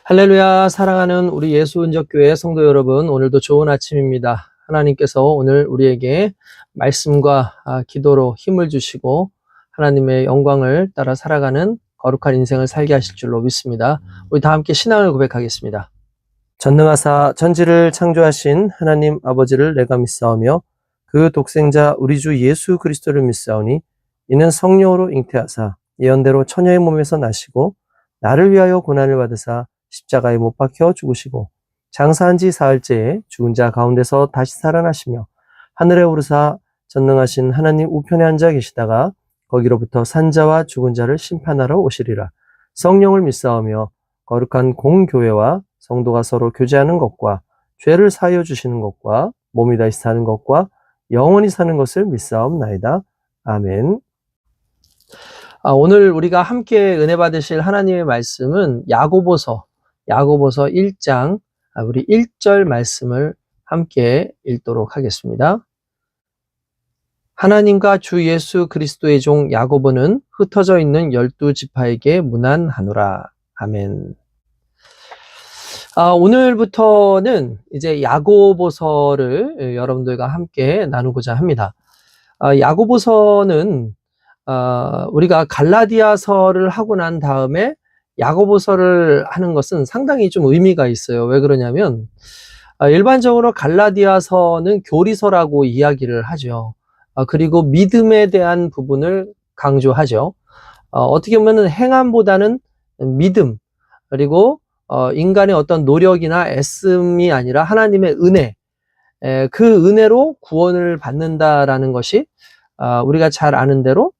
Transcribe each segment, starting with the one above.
할렐루야. 사랑하는 우리 예수은적교회 성도 여러분, 오늘도 좋은 아침입니다. 하나님께서 오늘 우리에게 말씀과 기도로 힘을 주시고 하나님의 영광을 따라 살아가는 거룩한 인생을 살게 하실 줄로 믿습니다. 우리 다 함께 신앙을 고백하겠습니다. 전능하사 천지를 창조하신 하나님 아버지를 내가 믿사오며 그 독생자 우리 주 예수 그리스도를 믿사오니 이는 성령으로 잉태하사 예언대로 처녀의 몸에서 나시고 나를 위하여 고난을 받으사 십자가에 못 박혀 죽으시고 장사한 지 사흘째에 죽은 자 가운데서 다시 살아나시며 하늘에 오르사 전능하신 하나님 우편에 앉아 계시다가 거기로부터 산자와 죽은 자를 심판하러 오시리라. 성령을 믿사오며 거룩한 공교회와 성도가 서로 교제하는 것과 죄를 사하여 주시는 것과 몸이 다시 사는 것과 영원히 사는 것을 믿사옵나이다. 아멘. 오늘 우리가 함께 은혜 받으실 하나님의 말씀은 야고보서 1장 우리 1절 말씀을 함께 읽도록 하겠습니다. 하나님과 주 예수 그리스도의 종 야고보는 흩어져 있는 12지파에게 문안하노라. 아멘. 오늘부터는 이제 야고보서를 여러분들과 함께 나누고자 합니다. 야고보서는 우리가 갈라디아서를 하고 난 다음에 야고보서를 하는 것은 상당히 좀 의미가 있어요. 왜 그러냐면 일반적으로 갈라디아서는 교리서라고 이야기를 하죠. 그리고 믿음에 대한 부분을 강조하죠. 어떻게 보면 행함보다는 믿음, 그리고 인간의 어떤 노력이나 애씀이 아니라 하나님의 은혜, 그 은혜로 구원을 받는다라는 것이 우리가 잘 아는 대로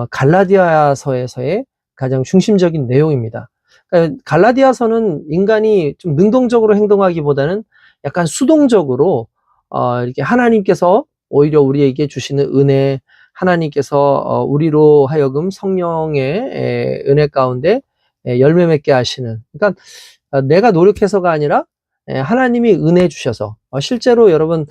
갈라디아서에서의 가장 중심적인 내용입니다. 그러니까 갈라디아서는 인간이 좀 능동적으로 행동하기보다는 약간 수동적으로 이렇게 하나님께서 오히려 우리에게 주시는 은혜, 하나님께서 우리로 하여금 성령의 은혜 가운데 열매 맺게 하시는, 그러니까 내가 노력해서가 아니라 하나님이 은혜 주셔서, 실제로 여러분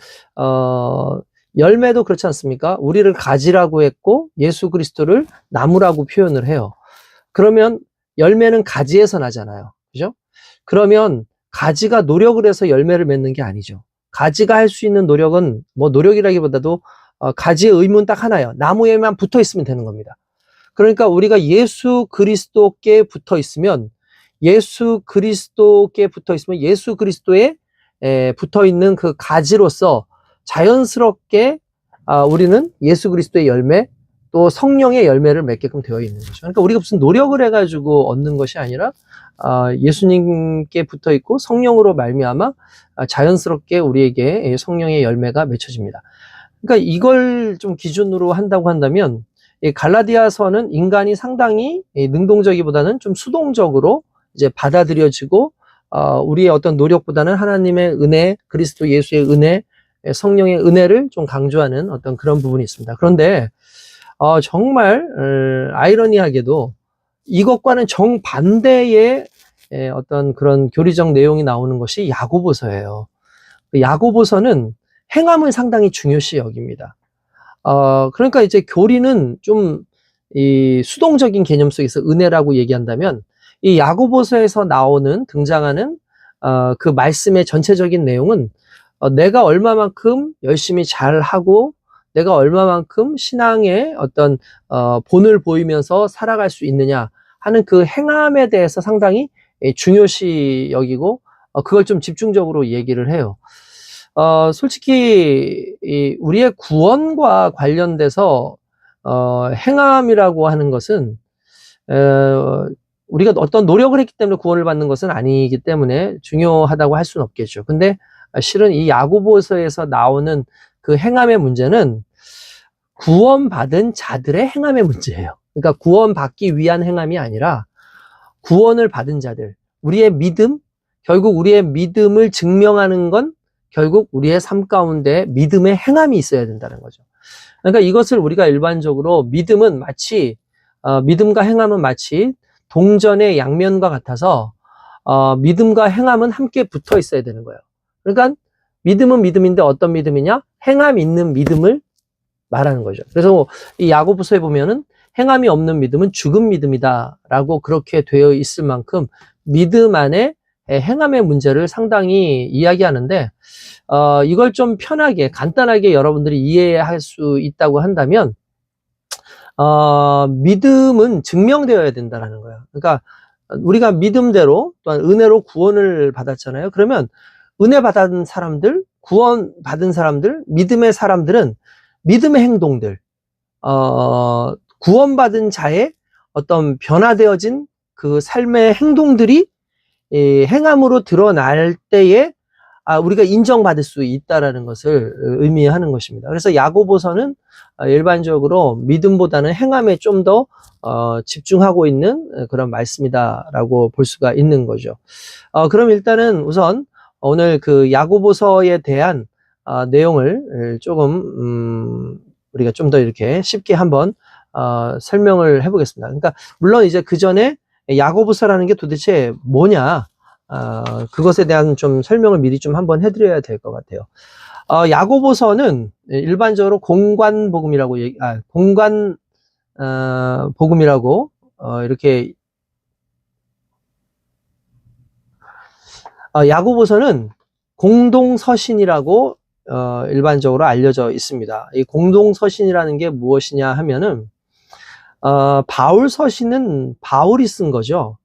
열매도 그렇지 않습니까? 우리를 가지라고 했고 예수 그리스도를 나무라고 표현을 해요. 그러면 열매는 가지에서 나잖아요. 그죠? 그러면 가지가 노력을 해서 열매를 맺는 게 아니죠. 가지가 할 수 있는 노력은 뭐 노력이라기보다도 가지의 의무는 딱 하나예요. 나무에만 붙어 있으면 되는 겁니다. 그러니까 우리가 예수 그리스도께 붙어 있으면 예수 그리스도에 붙어 있는 그 가지로서 자연스럽게 우리는 예수 그리스도의 열매, 또 성령의 열매를 맺게끔 되어 있는 거죠. 그러니까 우리가 무슨 노력을 해가지고 얻는 것이 아니라 예수님께 붙어 있고 성령으로 말미암아 자연스럽게 우리에게 성령의 열매가 맺혀집니다. 그러니까 이걸 좀 기준으로 한다고 한다면 갈라디아서는 인간이 상당히 능동적이보다는 좀 수동적으로 이제 받아들여지고 우리의 어떤 노력보다는 하나님의 은혜, 그리스도 예수의 은혜, 성령의 은혜를 좀 강조하는 어떤 그런 부분이 있습니다. 그런데 정말 아이러니하게도 이것과는 정반대의 어떤 그런 교리적 내용이 나오는 것이 야고보서예요. 야고보서는 행함을 상당히 중요시 여깁니다. 그러니까 이제 교리는 좀 이 수동적인 개념 속에서 은혜라고 얘기한다면 이 야고보서에서 등장하는 그 말씀의 전체적인 내용은 내가 얼마만큼 열심히 잘하고 내가 얼마만큼 신앙의 어떤 본을 보이면서 살아갈 수 있느냐 하는 그 행함에 대해서 상당히 중요시 여기고 그걸 좀 집중적으로 얘기를 해요. 솔직히 우리의 구원과 관련돼서 행함이라고 하는 것은 우리가 어떤 노력을 했기 때문에 구원을 받는 것은 아니기 때문에 중요하다고 할 수는 없겠죠. 근데 실은 이 야고보서에서 나오는 그 행함의 문제는 구원받은 자들의 행함의 문제예요. 그러니까 구원받기 위한 행함이 아니라 구원을 받은 자들, 우리의 믿음, 결국 우리의 믿음을 증명하는 건 결국 우리의 삶 가운데 믿음의 행함이 있어야 된다는 거죠. 그러니까 이것을 우리가 일반적으로 믿음과 행함은 마치 동전의 양면과 같아서 믿음과 행함은 함께 붙어 있어야 되는 거예요. 그러니까 믿음은 믿음인데 어떤 믿음이냐? 행함 있는 믿음을 말하는 거죠. 그래서 이 야고보서에 보면은 행함이 없는 믿음은 죽은 믿음이다 라고 그렇게 되어 있을 만큼 믿음 안에 행함의 문제를 상당히 이야기하는데, 이걸 좀 편하게 간단하게 여러분들이 이해할 수 있다고 한다면, 믿음은 증명되어야 된다는 거예요. 그러니까 우리가 믿음대로 또한 은혜로 구원을 받았잖아요. 그러면 은혜 받은 사람들, 구원 받은 사람들, 믿음의 사람들은 믿음의 행동들, 구원받은 자의 어떤 변화되어진 그 삶의 행동들이 행함으로 드러날 때에 우리가 인정받을 수 있다라는 것을 의미하는 것입니다. 그래서 야고보서는 일반적으로 믿음보다는 행함에 좀 더 집중하고 있는 그런 말씀이다라고 볼 수가 있는 거죠. 그럼 일단은 우선 오늘 그 야고보서에 대한 내용을 조금 우리가 좀 더 이렇게 쉽게 한번 설명을 해보겠습니다. 그러니까 물론 이제 그 전에 야고보서라는 게 도대체 뭐냐, 그것에 대한 좀 설명을 미리 좀 한번 해드려야 될 것 같아요. 야고보서는 일반적으로 공관복음이라고 복음이라고 이렇게 야고보서는 공동서신이라고 일반적으로 알려져 있습니다. 이 공동서신이라는 게 무엇이냐 하면은 바울 서신은 바울이 쓴 거죠.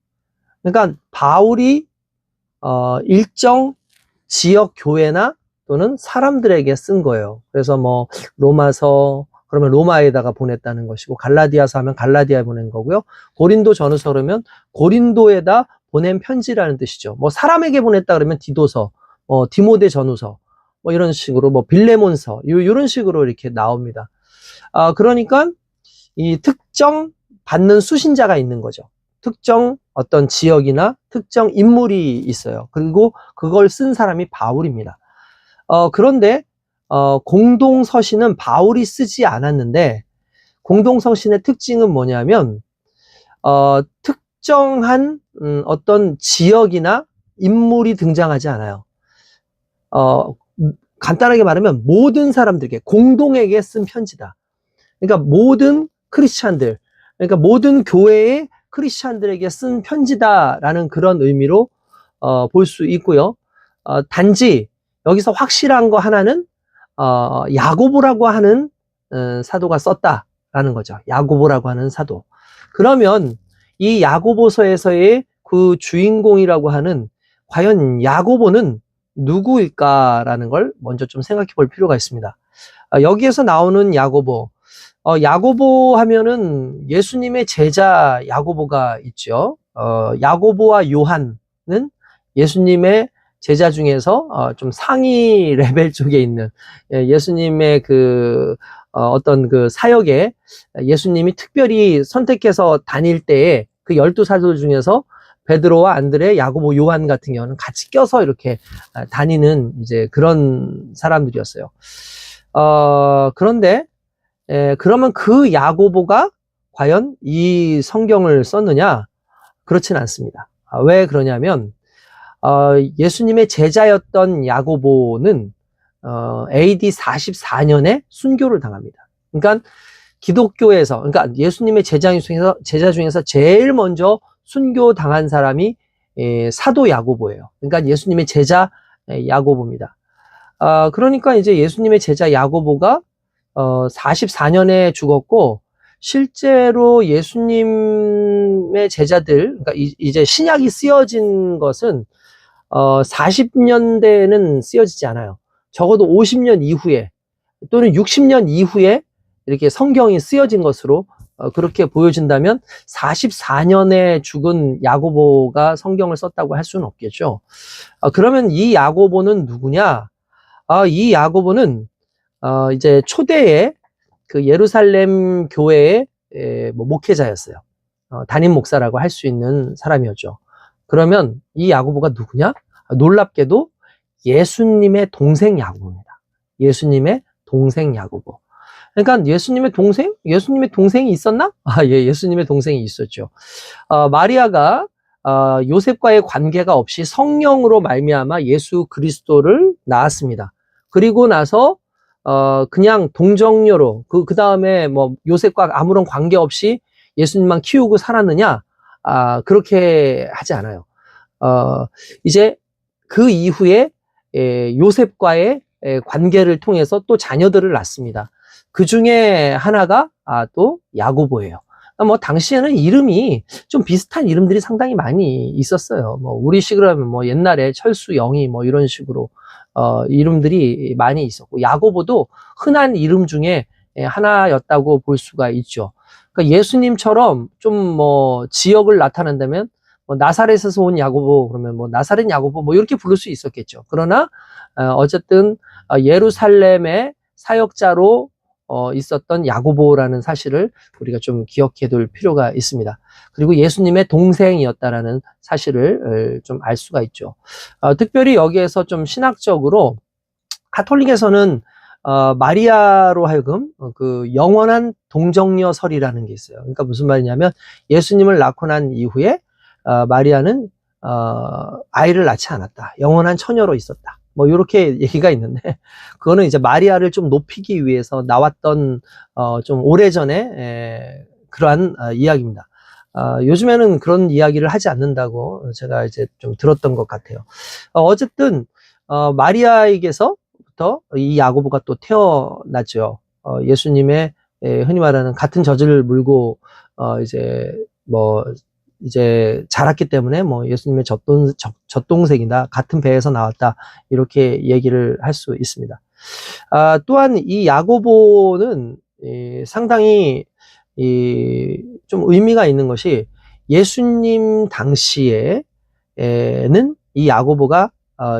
그러니까 바울이 일정 지역 교회나 또는 사람들에게 쓴 거예요. 그래서 뭐 로마서 그러면 로마에다가 보냈다는 것이고, 갈라디아서 하면 갈라디아에 보낸 거고요. 고린도 전후서 그러면 고린도에다 보낸 편지라는 뜻이죠. 뭐 사람에게 보냈다 그러면 디도서, 디모데 전후서, 뭐 이런 식으로 뭐 빌레몬서, 이런 식으로 이렇게 나옵니다. 그러니까 이 특정 받는 수신자가 있는 거죠. 특정 어떤 지역이나 특정 인물이 있어요. 그리고 그걸 쓴 사람이 바울입니다. 그런데 공동서신은 바울이 쓰지 않았는데, 공동서신의 특징은 뭐냐면 특정한 어떤 지역이나 인물이 등장하지 않아요. 간단하게 말하면 모든 사람들에게, 공동에게 쓴 편지다. 그러니까 모든 크리스찬들, 그러니까 모든 교회의 크리스찬들에게 쓴 편지다라는 그런 의미로 볼 수 있고요. 단지 여기서 확실한 거 하나는 야고보라고 하는 사도가 썼다라는 거죠. 야고보라고 하는 사도. 그러면 이 야고보서에서의 그 주인공이라고 하는 과연 야고보는 누구일까라는 걸 먼저 좀 생각해 볼 필요가 있습니다. 여기에서 나오는 야고보, 야고보 하면은 예수님의 제자 야고보가 있죠. 야고보와 요한은 예수님의 제자 중에서 좀 상위 레벨 쪽에 있는, 예수님의 그 어떤 그 사역에 예수님이 특별히 선택해서 다닐 때에 그 12사도 중에서 베드로와 안드레, 야고보, 요한 같은 경우는 같이 껴서 이렇게 다니는 이제 그런 사람들이었어요. 그런데 그러면 그 야고보가 과연 이 성경을 썼느냐? 그렇진 않습니다. 왜 그러냐면 예수님의 제자였던 야고보는 AD 44년에 순교를 당합니다. 그러니까 기독교에서, 그러니까 예수님의 제자 중에서 제일 먼저 순교 당한 사람이 사도 야고보예요. 그러니까 예수님의 제자 야고보입니다. 그러니까 이제 예수님의 제자 야고보가 44년에 죽었고, 실제로 예수님의 제자들, 그러니까 이제 신약이 쓰여진 것은 40년대에는 쓰여지지 않아요. 적어도 50년 이후에 또는 60년 이후에 이렇게 성경이 쓰여진 것으로 그렇게 보여진다면 44년에 죽은 야고보가 성경을 썼다고 할 수는 없겠죠. 그러면 이 야고보는 누구냐? 이 야고보는 이제 초대의 그 예루살렘 교회의 목회자였어요. 담임 목사라고 할 수 있는 사람이었죠. 그러면 이 야고보가 누구냐? 놀랍게도 예수님의 동생 야고보입니다. 예수님의 동생 야고보. 그러니까 예수님의 동생? 예수님의 동생이 있었나? 예, 예수님의 동생이 있었죠. 마리아가 요셉과의 관계가 없이 성령으로 말미암아 예수 그리스도를 낳았습니다. 그리고 나서 그냥 동정녀로, 그 다음에 뭐 요셉과 아무런 관계없이 예수님만 키우고 살았느냐? 그렇게 하지 않아요. 이제 그 이후에 요셉과의 관계를 통해서 또 자녀들을 낳습니다. 그 중에 하나가 또 야고보예요. 뭐 당시에는 이름이 좀 비슷한 이름들이 상당히 많이 있었어요. 뭐 우리식으로 하면 뭐 옛날에 철수, 영희 뭐 이런 식으로 이름들이 많이 있었고, 야고보도 흔한 이름 중에 하나였다고 볼 수가 있죠. 그러니까 예수님처럼 좀 뭐 지역을 나타낸다면 뭐 나사렛에서 온 야고보 그러면 뭐 나사렛 야고보 뭐 이렇게 부를 수 있었겠죠. 그러나 어쨌든 예루살렘의 사역자로 있었던 야고보라는 사실을 우리가 좀 기억해 둘 필요가 있습니다. 그리고 예수님의 동생이었다라는 사실을 좀 알 수가 있죠. 특별히 여기에서 좀 신학적으로 가톨릭에서는 마리아로 하여금 그 영원한 동정녀설이라는 게 있어요. 그러니까 무슨 말이냐면 예수님을 낳고 난 이후에 마리아는 아이를 낳지 않았다. 영원한 처녀로 있었다. 뭐 이렇게 얘기가 있는데, 그거는 이제 마리아를 좀 높이기 위해서 나왔던 좀 오래전에 그러한 이야기입니다. 요즘에는 그런 이야기를 하지 않는다고 제가 이제 좀 들었던 것 같아요. 어쨌든 마리아에게서부터 이 야고보가 또 태어났죠. 예수님의 흔히 말하는 같은 젖을 물고 이제 자랐기 때문에 뭐 예수님의 젖동생이다, 같은 배에서 나왔다, 이렇게 얘기를 할 수 있습니다. 또한 이 야고보는 상당히 좀 의미가 있는 것이, 예수님 당시에는 이 야고보가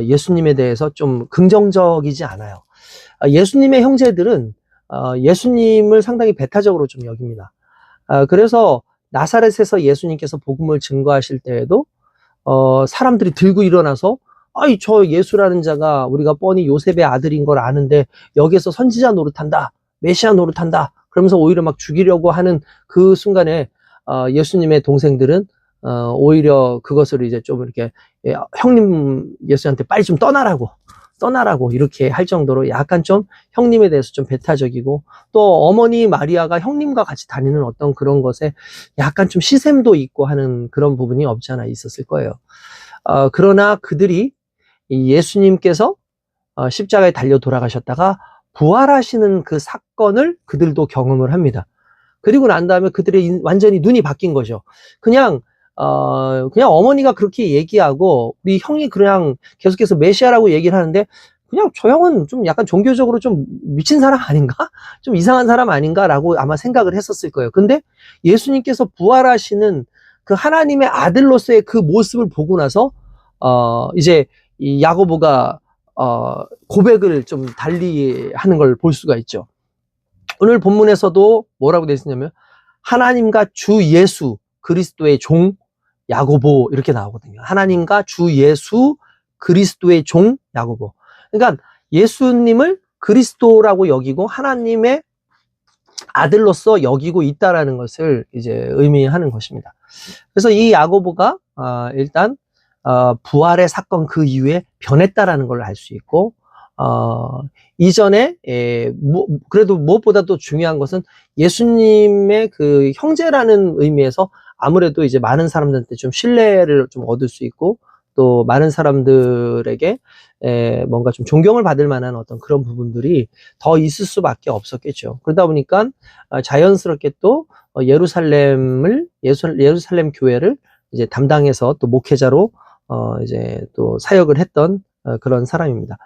예수님에 대해서 좀 긍정적이지 않아요. 예수님의 형제들은 예수님을 상당히 배타적으로 좀 여깁니다. 그래서 나사렛에서 예수님께서 복음을 증거하실 때에도 사람들이 들고 일어나서, 아이 저 예수라는 자가 우리가 뻔히 요셉의 아들인 걸 아는데 여기에서 선지자 노릇한다, 메시아 노릇한다, 그러면서 오히려 막 죽이려고 하는 그 순간에 예수님의 동생들은 오히려 그것을 이제 좀 이렇게 형님 예수한테 빨리 좀 떠나라고 이렇게 할 정도로 약간 좀 형님에 대해서 좀 배타적이고, 또 어머니 마리아가 형님과 같이 다니는 어떤 그런 것에 약간 좀 시샘도 있고 하는 그런 부분이 없지 않아 있었을 거예요. 그러나 그들이 예수님께서 십자가에 달려 돌아가셨다가 부활하시는 그 사건을 그들도 경험을 합니다. 그리고 난 다음에 그들의 완전히 눈이 바뀐 거죠. 그냥 어머니가 그렇게 얘기하고 우리 형이 그냥 계속해서 메시아라고 얘기를 하는데, 그냥 저 형은 좀 약간 종교적으로 좀 미친 사람 아닌가? 좀 이상한 사람 아닌가라고 아마 생각을 했었을 거예요. 근데 예수님께서 부활하시는 그 하나님의 아들로서의 그 모습을 보고 나서 이제 이 야고보가 고백을 좀 달리 하는 걸 볼 수가 있죠. 오늘 본문에서도 뭐라고 되어 있냐면, 하나님과 주 예수 그리스도의 종 야고보 이렇게 나오거든요. 하나님과 주 예수 그리스도의 종 야고보. 그러니까 예수님을 그리스도라고 여기고 하나님의 아들로서 여기고 있다라는 것을 이제 의미하는 것입니다. 그래서 이 야고보가 일단 부활의 사건 그 이후에 변했다라는 걸 알 수 있고, 이전에 그래도 무엇보다도 중요한 것은 예수님의 그 형제라는 의미에서 아무래도 이제 많은 사람들한테 좀 신뢰를 좀 얻을 수 있고, 또 많은 사람들에게 뭔가 좀 존경을 받을 만한 어떤 그런 부분들이 더 있을 수밖에 없었겠죠. 그러다 보니까 자연스럽게 또 예루살렘 교회를 이제 담당해서 또 목회자로 이제 또 사역을 했던 그런 사람입니다.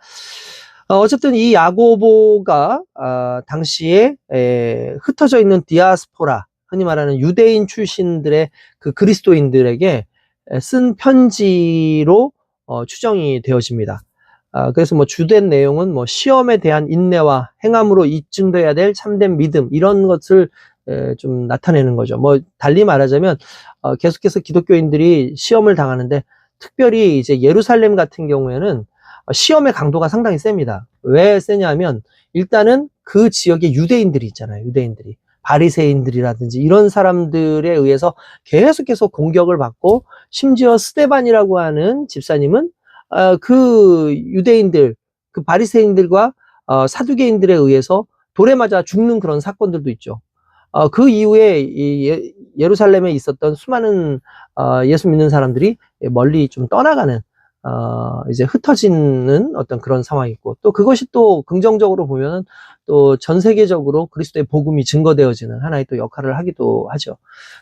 어쨌든 이 야고보가 당시에 흩어져 있는 디아스포라, 흔히 말하는 유대인 출신들의 그 그리스도인들에게 쓴 편지로 추정이 되어집니다. 그래서 뭐 주된 내용은 뭐 시험에 대한 인내와 행함으로 입증돼야 될 참된 믿음, 이런 것을 좀 나타내는 거죠. 뭐 달리 말하자면 계속해서 기독교인들이 시험을 당하는데, 특별히 이제 예루살렘 같은 경우에는 시험의 강도가 상당히 셉니다. 왜 세냐면, 일단은 그 지역에 유대인들이 있잖아요. 유대인들이. 바리새인들이라든지 이런 사람들에 의해서 계속해서 공격을 받고, 심지어 스데반이라고 하는 집사님은 그 유대인들, 그 바리새인들과 사두개인들에 의해서 돌에 맞아 죽는 그런 사건들도 있죠. 그 이후에 이 예루살렘에 있었던 수많은 예수 믿는 사람들이 멀리 좀 떠나가는 이제 흩어지는 어떤 그런 상황이 있고, 또 그것이 또 긍정적으로 보면은 또 전 세계적으로 그리스도의 복음이 증거되어지는 하나의 또 역할을 하기도 하죠.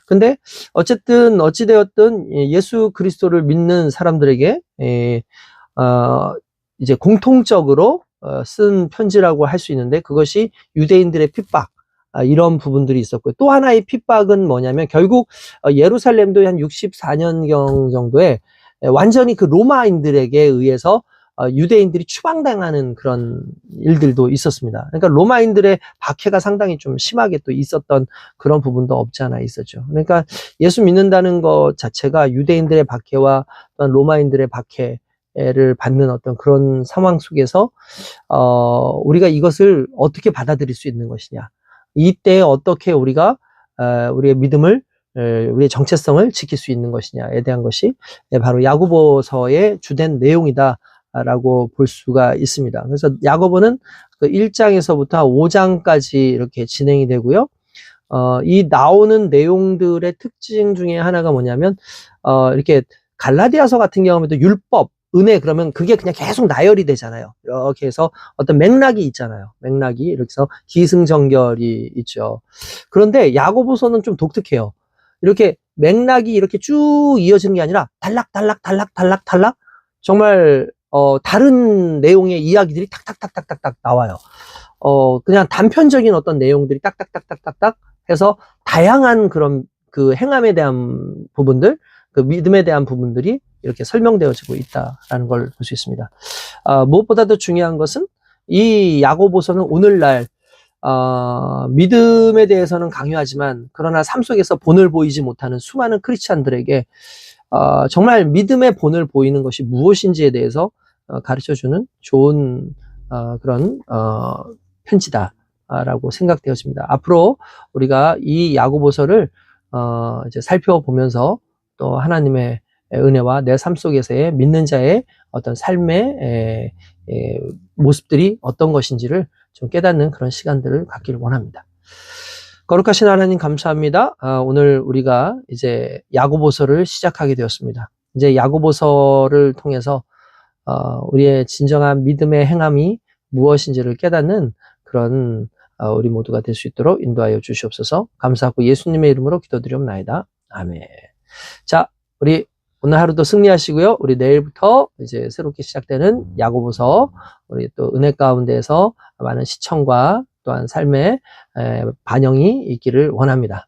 근데 어쨌든 어찌되었든 예수 그리스도를 믿는 사람들에게 이제 공통적으로 쓴 편지라고 할 수 있는데, 그것이 유대인들의 핍박, 이런 부분들이 있었고요. 또 하나의 핍박은 뭐냐면, 결국 예루살렘도 한 64년경 정도에 완전히 그 로마인들에게 의해서 유대인들이 추방당하는 그런 일들도 있었습니다. 그러니까 로마인들의 박해가 상당히 좀 심하게 또 있었던 그런 부분도 없지 않아 있었죠. 그러니까 예수 믿는다는 것 자체가 유대인들의 박해와 또한 로마인들의 박해를 받는 어떤 그런 상황 속에서 우리가 이것을 어떻게 받아들일 수 있는 것이냐, 이때 어떻게 우리가 우리의 믿음을, 우리의 정체성을 지킬 수 있는 것이냐에 대한 것이 바로 야고보서의 주된 내용이다라고 볼 수가 있습니다. 그래서 야고보는 그 1장에서부터 5장까지 이렇게 진행이 되고요. 이 나오는 내용들의 특징 중에 하나가 뭐냐면, 이렇게 갈라디아서 같은 경우에도 율법, 은혜, 그러면 그게 그냥 계속 나열이 되잖아요. 이렇게 해서 어떤 맥락이 있잖아요. 맥락이 이렇게 해서 기승전결이 있죠. 그런데 야고보서는 좀 독특해요. 이렇게 맥락이 이렇게 쭉 이어지는 게 아니라 탈락 정말 다른 내용의 이야기들이 탁탁탁탁탁탁 나와요. 그냥 단편적인 어떤 내용들이 딱딱딱딱딱딱 해서 다양한 그런 그 행함에 대한 부분들, 그 믿음에 대한 부분들이 이렇게 설명되어지고 있다라는 걸 볼 수 있습니다. 무엇보다도 중요한 것은 이 야고보서는 오늘날 믿음에 대해서는 강요하지만, 그러나 삶 속에서 본을 보이지 못하는 수많은 크리스찬들에게 정말 믿음의 본을 보이는 것이 무엇인지에 대해서 가르쳐주는 좋은 그런 편지다라고 생각되어집니다. 앞으로 우리가 이 야고보서를 이제 살펴보면서 또 하나님의 은혜와 내 삶 속에서의 믿는 자의 어떤 삶의 모습들이 어떤 것인지를 좀 깨닫는 그런 시간들을 갖기를 원합니다. 거룩하신 하나님 감사합니다. 오늘 우리가 이제 야고보서를 시작하게 되었습니다. 이제 야고보서를 통해서 우리의 진정한 믿음의 행함이 무엇인지를 깨닫는 그런 우리 모두가 될 수 있도록 인도하여 주시옵소서. 감사하고 예수님의 이름으로 기도드리옵나이다. 아멘. 자, 우리 오늘 하루도 승리하시고요. 우리 내일부터 이제 새롭게 시작되는 야고보서, 우리 또 은혜 가운데에서 많은 시청과 또한 삶의 반영이 있기를 원합니다.